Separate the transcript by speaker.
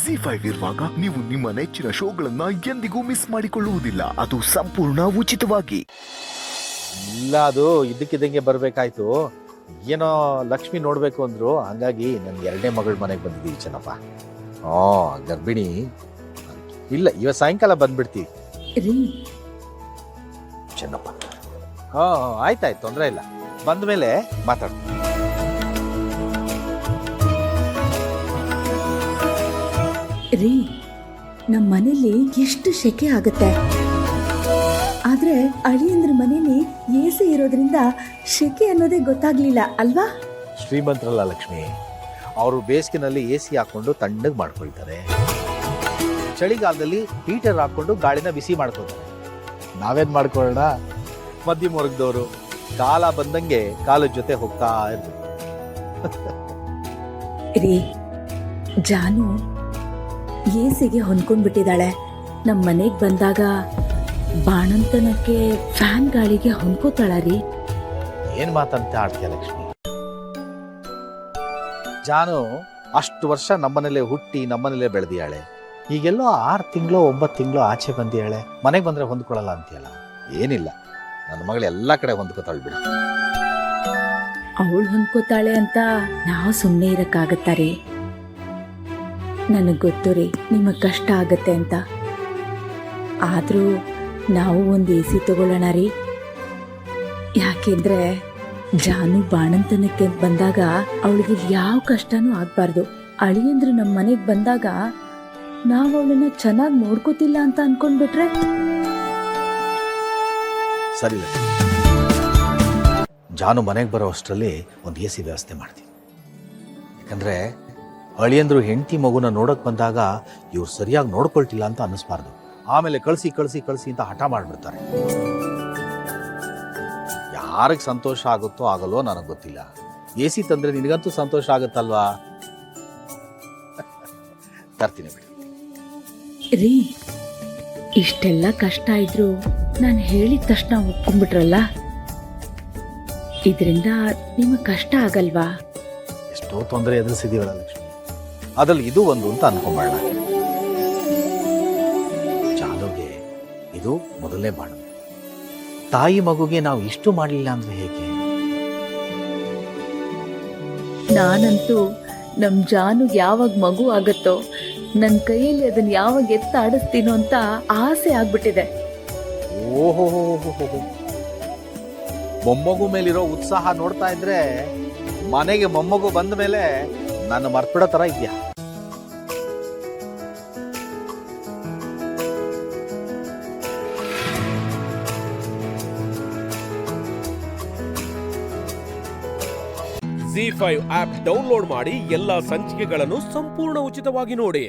Speaker 1: ZEE5 ಇರುವಾಗ ನೀವು ನಿಮ್ಮ ನೆಚ್ಚಿನ ಶೋಗಳನ್ನ ಎಂದಿಗೂ ಮಿಸ್ ಮಾಡಿಕೊಳ್ಳುವುದಿಲ್ಲ. ಅದು ಸಂಪೂರ್ಣ ಉಚಿತವಾಗಿ.
Speaker 2: ಇಲ್ಲ, ಅದು ಇದ್ದಕ್ಕಿದ್ದಂಗೆ ಬರ್ಬೇಕಾಯ್ತು. ಏನೋ ಲಕ್ಷ್ಮಿ ನೋಡ್ಬೇಕು ಅಂದ್ರು, ಹಂಗಾಗಿ ನನ್ 2ನೇ ಮಗಳ ಮನೆಗೆ ಬಂದಿದ್ದೀವಿ ಚೆನ್ನಪ್ಪ. ಗರ್ಭಿಣಿ ಇಲ್ಲ, ಇವತ್ತು ಸಾಯಂಕಾಲ ಬಂದ್ಬಿಡ್ತೀವಿ ಚೆನ್ನಪ್ಪ. ಆಯ್ತಾಯ್ತು, ತೊಂದರೆ ಇಲ್ಲ. ಬಂದ ಮೇಲೆ ಮಾತಾಡ್ತೀನಿ.
Speaker 3: ರೀ, ನಮ್ಮ ಮನೇಲಿ ಎಷ್ಟು ಶೆಕೆ ಆಗುತ್ತೆ, ಆದ್ರೆ ಅಳಿಯಂದ್ರ ಮನೇಲಿ AC ಇರೋದ್ರಿಂದ ಶೆಕೆ ಅನ್ನೋದೇ ಗೊತ್ತಾಗ್ಲಿಲ್ಲ ಅಲ್ವಾ?
Speaker 2: ಶ್ರೀಮಂತರಲ್ಲ ಲಕ್ಷ್ಮಿ, ಅವರು ಬೇಸಿಗೆನಲ್ಲಿ AC ಹಾಕೊಂಡು ತಣ್ಣಗೆ ಮಾಡ್ಕೊಳ್ತಾರೆ, ಚಳಿಗಾಲದಲ್ಲಿ ಹೀಟರ್ ಹಾಕೊಂಡು ಗಾಳಿನ ಬಿಸಿ ಮಾಡ್ಕೊಳ್ತಾರೆ. ನಾವೇನ್ ಮಾಡ್ಕೊಳ್ಳೋಣ, ಮಧ್ಯಮ ವರ್ಗದವರು ಕಾಲ ಬಂದಂಗೆ ಕಾಲದ ಜೊತೆ ಹೋಗ್ತಾ ಇರ್ಬೇಕು.
Speaker 3: ರೀ, ಜಾನು AC ಗೆ ಹೊಂದ್ಕೊಂಡ್ಬಿಟ್ಟಿದ್ದಾಳೆ. ನಮ್ಮ ಮನೆಗೆ ಬಂದಾಗ ಬಾಣಂತನಕ್ಕೆ ಫ್ಯಾನ್ ಗಾಳಿಗೆ ಹೊಂದ್ಕೋತಾಳ ರೀ.
Speaker 2: ಏನ್ ಮಾತಂತ ಆಡ್ತೀಯ ಲಕ್ಷ್ಮಿ? ಜಾನು ಅಷ್ಟು ವರ್ಷ ನಮ್ಮನೇಲೆ ಹುಟ್ಟಿ ನಮ್ಮನೇಲೆ ಬೆಳೆದಿಯಾಳೆ. ಈಗೆಲ್ಲೋ 6 ತಿಂಗಳು 9 ತಿಂಗಳು ಆಚೆ ಬಂದಿಯಾಳೆ. ಮನೆಗೆ ಬಂದ್ರೆ ಹೊಂದ್ಕೊಳ್ಳಲ್ಲ ಅಂತೀಯಲ್ಲ. ಏನಿಲ್ಲ, ನನ್ನ ಮಗಳು ಎಲ್ಲಾ ಕಡೆ ಹೊಂದ್ಕೋತಾಳು ಬಿಡು.
Speaker 3: ಅವಳು ಹೊಂದ್ಕೋತಾಳೆ ಅಂತ ನಾವು ಸುಮ್ಮನೆ ಇರಕ್ಕಾಗತ್ತಾ ರೀ? ನನಗೆ ಗೊತ್ತು ರೀ ನಿಮಗೆ ಕಷ್ಟ ಆಗತ್ತೆ ಅಂತ. ಆದರೂ ನಾವು ಒಂದು AC ತಗೊಳ್ಳೋಣ ರೀ. ಯಾಕೆಂದ್ರೆ ಜಾನು ಬಾಣಂತನಕ್ಕೆ ಬಂದಾಗ ಅವಳಿಗೆ ಯಾವ ಕಷ್ಟನೂ ಆಗ್ಬಾರ್ದು. ಅಳಿಯಂದ್ರು ನಮ್ಮ ಮನೆಗೆ ಬಂದಾಗ ನಾವು ಅವಳನ್ನ ಚೆನ್ನಾಗಿ ನೋಡ್ಕೋತಿಲ್ಲ ಅಂತ ಅನ್ಕೊಂಡ್ಬಿಟ್ರೆ.
Speaker 2: ಸರಿ ಲಕ್ಷ್ಮಿ, ಜಾನು ಮನೆಗೆ ಬರೋ ಅಷ್ಟರಲ್ಲಿ ಒಂದು AC ವ್ಯವಸ್ಥೆ ಮಾಡ್ತೀವಿ. ಯಾಕಂದ್ರೆ ಅಳಿಯಂದ್ರು ಹೆಂಡತಿ ಮಗುನ ನೋಡಕ್ ಬಂದಾಗ ಇವ್ರು ಸರಿಯಾಗಿ ನೋಡ್ಕೊಳ್ತಿಲ್ಲ ಅಂತ ಅನ್ನಿಸ್ಬಾರ್ದು. ಆಮೇಲೆ ಕಳಿಸಿ ಕಳಿಸಿ ಕಳಿಸಿ ಅಂತ ಹಠ ಮಾಡ್ಬಿಡ್ತಾರೆ. ಯಾರಿಗೆ ಸಂತೋಷ ಆಗುತ್ತೋ ಆಗಲ್ವೋ ನನಗೆ ಗೊತ್ತಿಲ್ಲ. AC ತಂದ್ರೆ ನಿನಗಂತೂ ಸಂತೋಷ ಆಗುತ್ತಲ್ವಾ? ತರ್ತೀನಿ ಬಿಡಿ.
Speaker 3: ರೀ, ಇಷ್ಟೆಲ್ಲ ಕಷ್ಟ ಇದ್ರು ನಾನು ಹೇಳಿದ ತಕ್ಷಣ ಒಪ್ಕೊಂಡ್ಬಿಟ್ರಲ್ಲ, ಇದರಿಂದ ನಿಮಗೆ ಕಷ್ಟ ಆಗಲ್ವಾ?
Speaker 2: ಎಷ್ಟೋ ತೊಂದರೆ ಎದುರಿಸಿದೀವಲ್ಲ ಲಕ್ಷ್ಮಿ, ಅದ್ರಲ್ಲಿ ಇದು ಒಂದು ಅಂತ ಅನ್ಕೊಂಬೇಡ. ಜಾನುಗೆ ಇದು ಮೊದಲನೇ ಬಾಣ. ತಾಯಿ ಮಗುಗೆ ನಾವು ಇಷ್ಟು ಮಾಡಲಿಲ್ಲ ಅಂದ್ರೆ ಹೇಗೆ?
Speaker 3: ನಾನಂತೂ ನಮ್ ಜಾನುಗೆ ಯಾವಾಗ ಮಗು ಆಗತ್ತೋ ನನ್ನ ಕೈಯಲ್ಲಿ ಅದನ್ನ ಯಾವಾಗ ಎತ್ತಾಡಿಸ್ತೀನೋ ಅಂತ ಆಸೆ ಆಗ್ಬಿಟ್ಟಿದೆ.
Speaker 2: ಓಹೋ, ಮೊಮ್ಮಗು ಮೇಲಿರೋ ಉತ್ಸಾಹ ನೋಡ್ತಾ ಇದ್ರೆ ಮನೆಗೆ ಮೊಮ್ಮಗು ಬಂದ ಮೇಲೆ ನನ್ನ ಮರ್ತ್ಬಿಡೋ ತರ ಇದೆಯಾ?
Speaker 4: ZEE5 ಆಪ್ ಡೌನ್ಲೋಡ್ ಮಾಡಿ ಎಲ್ಲಾ ಸಂಚಿಕೆಗಳನ್ನು ಸಂಪೂರ್ಣ ಉಚಿತವಾಗಿ ನೋಡಿ.